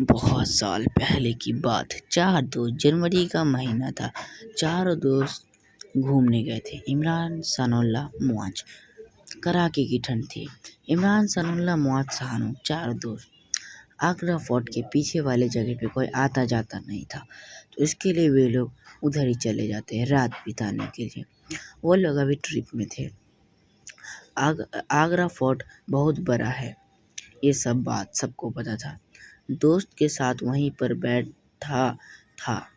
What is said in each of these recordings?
बहुत साल पहले की बात है। 4 दोस्त, जनवरी का महीना था। चारों दोस्त घूमने गए थे। इमरान, सनाउल्लाह, मुआज। कड़ाके की ठंड थी। इमरान, सनाउल्लाह, मुआज, शानू चारों दोस्त। आगरा फोर्ट के पीछे वाले जगह पे कोई आता जाता नहीं था, तो इसके लिए वे लोग उधर ही चले जाते हैं रात बिताने के लिए। वो लोग अभी ट्रिप में थे। आगरा फोर्ट बहुत बड़ा है, ये सब बात सबको पता था। दोस्त के साथ वहीं पर बैठा था,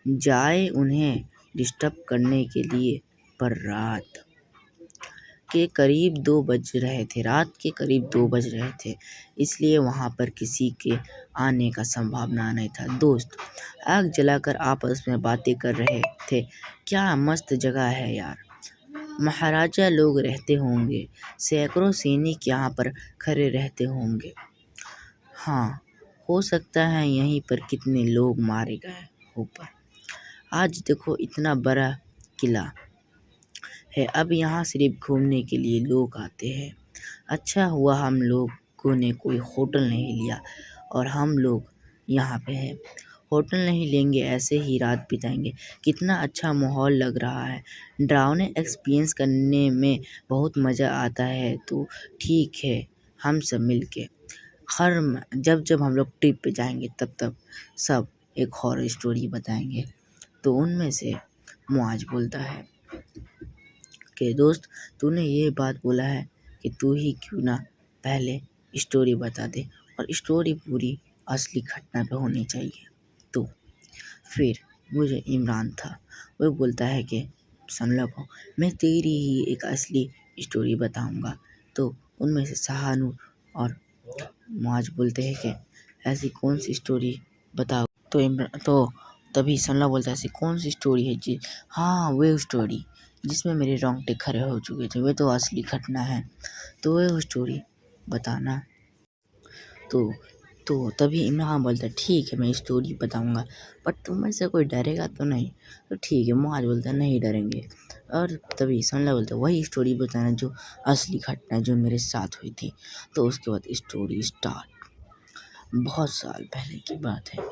जाए उन्हें डिस्टर्ब करने के लिए, पर रात के करीब 2 बज रहे थे, इसलिए वहाँ पर किसी के आने का संभावना नहीं था। दोस्त आग जलाकर आपस में बातें कर रहे थे। क्या मस्त जगह है यार, महाराजा लोग रहते होंगे, सैकड़ों सैनिक यहाँ पर खड़े रहते होंगे। हाँ, हो सकता है यहीं पर कितने लोग मारे गए हो, पर आज देखो इतना बड़ा किला है, अब यहाँ सिर्फ घूमने के लिए लोग आते हैं। अच्छा हुआ हम लोगों ने कोई होटल नहीं लिया और हम लोग यहाँ पे हैं। होटल नहीं लेंगे, ऐसे ही रात बिताएंगे। कितना अच्छा माहौल लग रहा है। डरावने एक्सपीरियंस करने में बहुत मज़ा आता है, तो ठीक है हम सब मिलके जब हम लोग ट्रिप पे जाएंगे तब सब एक हॉरर स्टोरी बताएंगे। तो उनमें से मुआज बोलता है कि दोस्त, तूने ये बात बोला है कि तू ही क्यों ना पहले स्टोरी बता दे, और स्टोरी पूरी असली घटना पे होनी चाहिए। तो फिर मुझे इमरान था, वो बोलता है कि सुन लो, मैं तेरी ही एक असली स्टोरी बताऊंगा। तो उनमें से शाहानू और मुआज बोलते हैं कि ऐसी कौन सी स्टोरी बताओ। तो तभी सल्ला बोलता है, ऐसी कौन सी स्टोरी है जी? हाँ, वो स्टोरी जिसमें मेरे रोंगटे खड़े हो चुके थे, वे तो असली घटना है, तो वो स्टोरी बताना। तो तभी इमरान बोलता है, ठीक है मैं स्टोरी बताऊंगा, पर तुम में से कोई डरेगा तो नहीं? तो ठीक है, मुआज बोलता है, नहीं डरेंगे। और तभी सल्ला बोलता है, वही स्टोरी बताना जो असली घटना जो मेरे साथ हुई थी। तो उसके बाद स्टोरी स्टार्ट। बहुत साल पहले की बात है।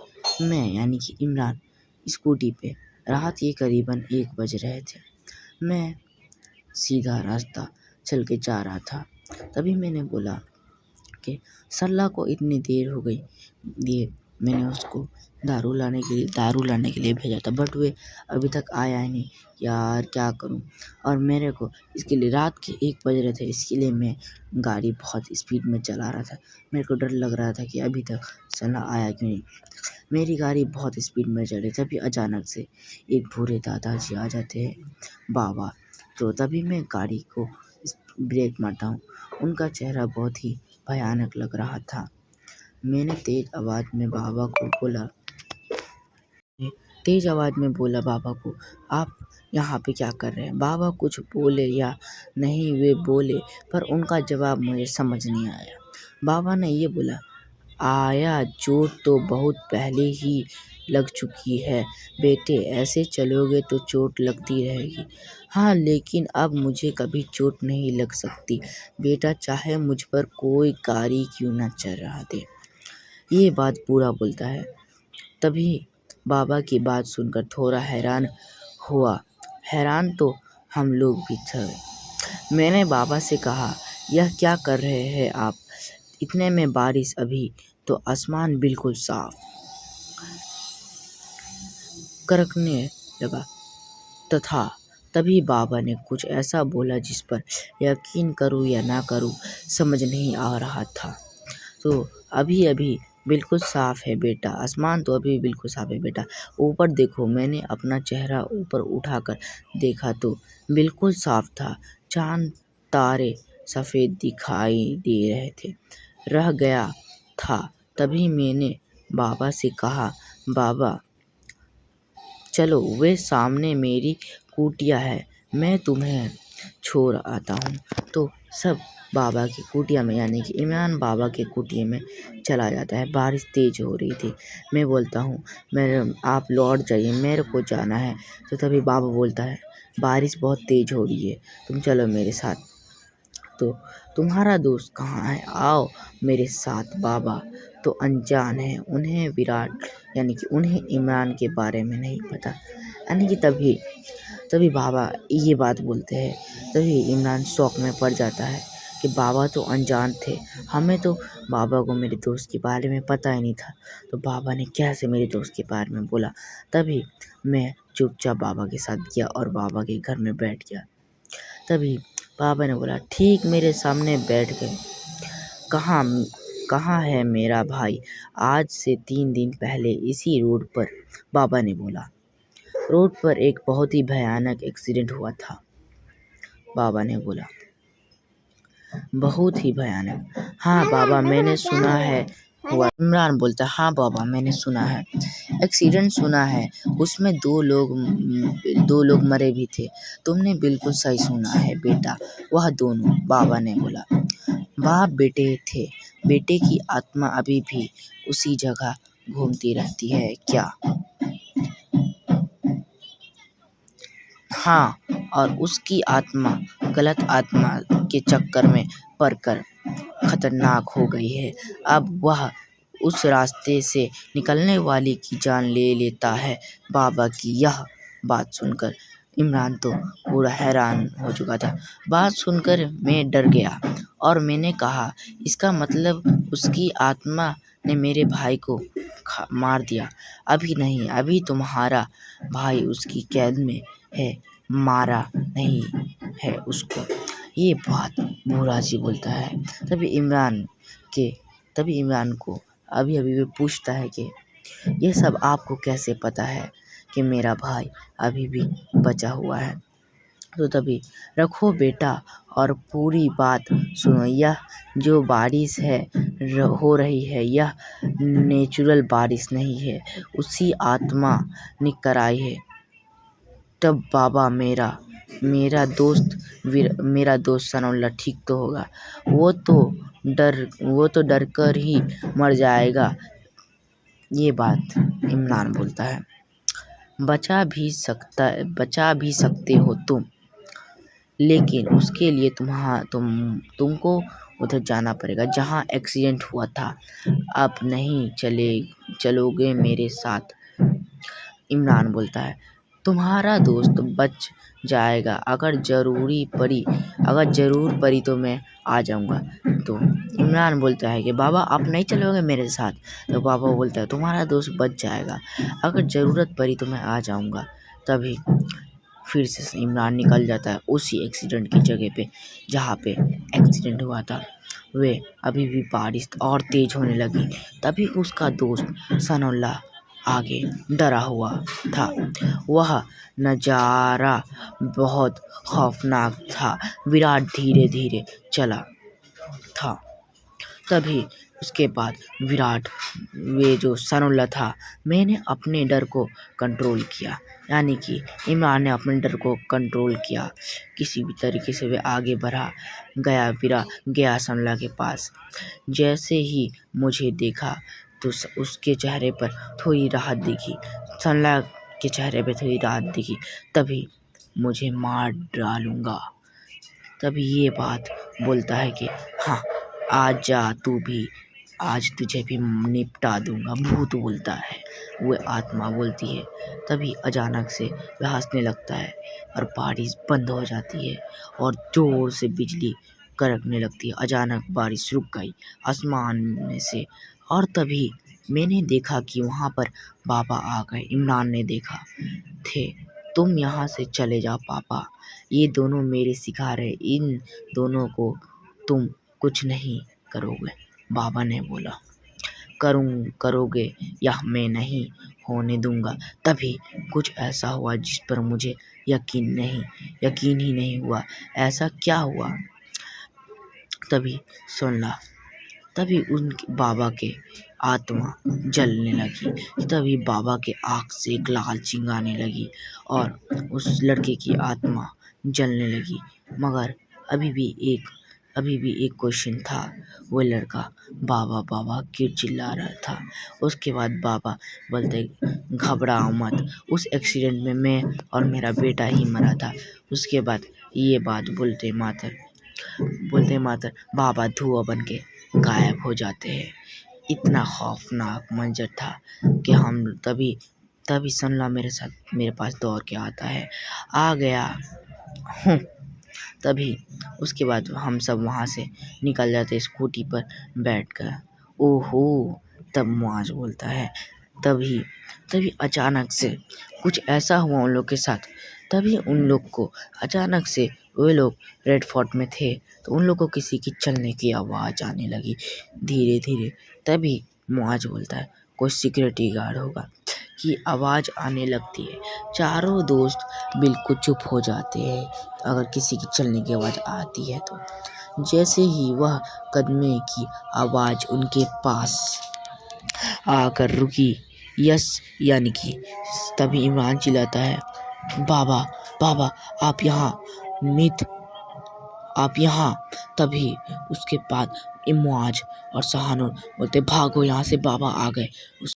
मैं यानी कि इमरान स्कूटी पे, रात के करीबन 1 बज रहे थे। मैं सीधा रास्ता चल के जा रहा था। तभी मैंने बोला कि सल्ला को इतनी देर हो गई, ये मैंने उसको दारू लाने के लिए भेजा था, बट वे अभी तक आया ही नहीं। यार क्या करूं? और मेरे को इसके लिए रात के 1 बज रहे थे, इसके लिए मैं गाड़ी बहुत स्पीड में चला रहा था। मेरे को डर लग रहा था कि अभी तक सल्ला आया क्यों नहीं। मेरी गाड़ी बहुत स्पीड में चली, तभी अचानक से एक बूढ़े दादाजी आ जाते हैं, बाबा। तो तभी मैं गाड़ी को ब्रेक मारता हूँ। उनका चेहरा बहुत ही भयानक लग रहा था। मैंने तेज आवाज़ में बाबा को, आप यहाँ पे क्या कर रहे हैं? बाबा कुछ बोले या नहीं वे बोले, पर उनका जवाब मुझे समझ नहीं आया। बाबा ने ये बोला, आया, चोट तो बहुत पहले ही लग चुकी है बेटे, ऐसे चलोगे तो चोट लगती रहेगी। हाँ, लेकिन अब मुझे कभी चोट नहीं लग सकती बेटा, चाहे मुझ पर कोई गाड़ी क्यों ना चढ़ा दे। ये बात पूरा बोलता है। तभी बाबा की बात सुनकर थोड़ा हैरान हुआ। हैरान तो हम लोग भी थे। मैंने बाबा से कहा, यह क्या कर रहे हैं आप? इतने में बारिश अभी तो आसमान बिल्कुल साफ करकने लगा तथा तभी बाबा ने कुछ ऐसा बोला जिस पर यकीन करूँ या ना करूँ समझ नहीं आ रहा था। तो अभी बिल्कुल साफ है बेटा, आसमान तो अभी बिल्कुल साफ है बेटा, ऊपर देखो। मैंने अपना चेहरा ऊपर उठाकर देखा तो बिल्कुल साफ था। चांद तारे सफ़ेद दिखाई दे रहे थे। रह गया था। तभी मैंने बाबा से कहा, बाबा चलो, वे सामने मेरी कुटिया है, मैं तुम्हें छोड़ आता हूँ। तो सब बाबा की कुटिया में यानी कि इमरान बाबा के कुटिया में चला जाता है। बारिश तेज हो रही थी। मैं बोलता हूँ, आप लौट जाइए, मेरे को जाना है। तो तभी बाबा बोलता है, बारिश बहुत तेज हो रही है, तुम चलो मेरे साथ। तो तुम्हारा दोस्त कहाँ है? आओ मेरे साथ बाबा। तो अनजान हैं, उन्हें विराट यानी कि उन्हें इमरान के बारे में नहीं पता। यानी कि तभी बाबा ये बात बोलते हैं। तभी इमरान शौक में पड़ जाता है कि बाबा तो अनजान थे, हमें तो बाबा को मेरे दोस्त के बारे में पता ही नहीं था, तो बाबा ने कैसे मेरे दोस्त के बारे में बोला। तभी मैं चुपचाप बाबा के साथ गया और बाबा के घर में बैठ गया। तभी बाबा ने बोला, ठीक मेरे सामने बैठ गए। कहाँ है मेरा भाई? आज से 3 दिन पहले इसी रोड पर, बाबा ने बोला। रोड पर एक बहुत ही भयानक एक्सीडेंट हुआ था, बाबा ने बोला। बहुत ही भयानक? हाँ बाबा, मैंने सुना है हुआ। इमरान बोलता, हाँ बाबा मैंने सुना है, एक्सीडेंट सुना है, उसमें दो लोग मरे भी थे। तुमने बिल्कुल सही सुना है बेटा, वह दोनों, बाबा ने बोला। बाप बेटे थे। बेटे की आत्मा अभी भी उसी जगह घूमती रहती है क्या? हाँ, और उसकी आत्मा गलत आत्मा के चक्कर में पड़कर खतरनाक हो गई है। अब वह उस रास्ते से निकलने वाली की जान ले लेता है। बाबा की यह बात सुनकर इमरान तो पूरा हैरान हो चुका था। बात सुनकर मैं डर गया और मैंने कहा, इसका मतलब उसकी आत्मा ने मेरे भाई को मार दिया? अभी नहीं, अभी तुम्हारा भाई उसकी कैद में है, मारा नहीं है उसको। ये बात बूढ़ा जी बोलता है। तभी इमरान को अभी भी पूछता है कि ये सब आपको कैसे पता है कि मेरा भाई अभी भी बचा हुआ है? तो तभी, रखो बेटा और पूरी बात सुनो। यह जो बारिश हो रही है, यह नेचुरल बारिश नहीं है, उसी आत्मा ने कराई है। तब बाबा, मेरा दोस्त सनौल्ला ठीक तो होगा? वो तो डर कर ही मर जाएगा। ये बात इमरान बोलता है। बचा भी सकते हो तुम, लेकिन उसके लिए तुमको उधर जाना पड़ेगा जहाँ एक्सीडेंट हुआ था। अब नहीं चलोगे मेरे साथ? इमरान बोलता है, तुम्हारा दोस्त बच जाएगा, अगर ज़रूर पड़ी तो मैं आ जाऊँगा। तो इमरान बोलता है कि बाबा आप नहीं चलोगे मेरे साथ? तो बाबा बोलता है, तुम्हारा दोस्त बच जाएगा, अगर ज़रूरत पड़ी तो मैं आ जाऊँगा। तभी फिर से इमरान निकल जाता है उसी एक्सीडेंट की जगह पे जहाँ पे एक्सीडेंट हुआ था। वे अभी भी बारिश और तेज़ होने लगी। तभी उसका दोस्त सनौल्ला आगे डरा हुआ था। वह नज़ारा बहुत खौफनाक था। विराट धीरे धीरे चला था। तभी उसके बाद वे जो सनौल्ला था, मैंने अपने डर को कंट्रोल किया, यानी कि इमरान ने अपने डर को कंट्रोल किया। किसी भी तरीके से वे आगे बढ़ा गया सनौल्ला के पास। जैसे ही मुझे देखा तो उसके चेहरे पर थोड़ी राहत दिखी। सनौल्ला के चेहरे पर थोड़ी राहत दिखी। तभी, मुझे मार डालूंगा। तभी ये बात बोलता है कि हाँ, आज जा तू भी, आज तुझे भी निपटा दूंगा, भूत बोलता है। वो आत्मा बोलती है। तभी अचानक से वह हंसने लगता है और बारिश बंद हो जाती है और जोर से बिजली कड़कने लगती है। अचानक बारिश रुक गई आसमान में से, और तभी मैंने देखा कि वहाँ पर बाबा आ गए। इमरान ने देखा थे, तुम यहाँ से चले जाओ पापा, ये दोनों मेरे सिखा रहे, इन दोनों को तुम कुछ नहीं करोगे। बाबा ने बोला, करोगे या मैं नहीं होने दूंगा। तभी कुछ ऐसा हुआ जिस पर मुझे यकीन ही नहीं हुआ। ऐसा क्या हुआ? तभी उनके बाबा के आत्मा जलने लगी। तभी बाबा के आँख से एक लाल चिंगाने लगी और उस लड़के की आत्मा जलने लगी। मगर अभी भी एक क्वेश्चन था। वो लड़का बाबा बाबा क्यों चिल्ला रहा था? उसके बाद बाबा बोलते, घबराओ मत, उस एक्सीडेंट में मैं और मेरा बेटा ही मरा था। उसके बाद ये बात बोलते मात्र बाबा धुआं बन के गायब हो जाते हैं। इतना खौफनाक मंजर था कि हम तभी सनला मेरे पास दौड़ के आता है, आ गया हूँ। तभी उसके बाद हम सब वहाँ से निकल जाते स्कूटी पर बैठकर। ओहो, तब मुआज बोलता है, तभी अचानक से कुछ ऐसा हुआ उन लोग के साथ। तभी उन लोग को अचानक से, वे लोग रेड फोर्ट में थे तो उन लोग को किसी की चलने की आवाज़ आने लगी धीरे धीरे। तभी मुआज बोलता है, कोई सिक्योरिटी गार्ड होगा, की आवाज़ आने लगती है। चारों दोस्त बिल्कुल चुप हो जाते हैं अगर किसी की चलने की आवाज़ आती है तो। जैसे ही वह कदमे की आवाज़ उनके पास आकर रुकी, यस यानी कि तभी इमरान चिल्लाता है, बाबा बाबा आप यहाँ। तभी उसके बाद मुआज और सहानुर बोलते, भागो यहाँ से, बाबा आ गए।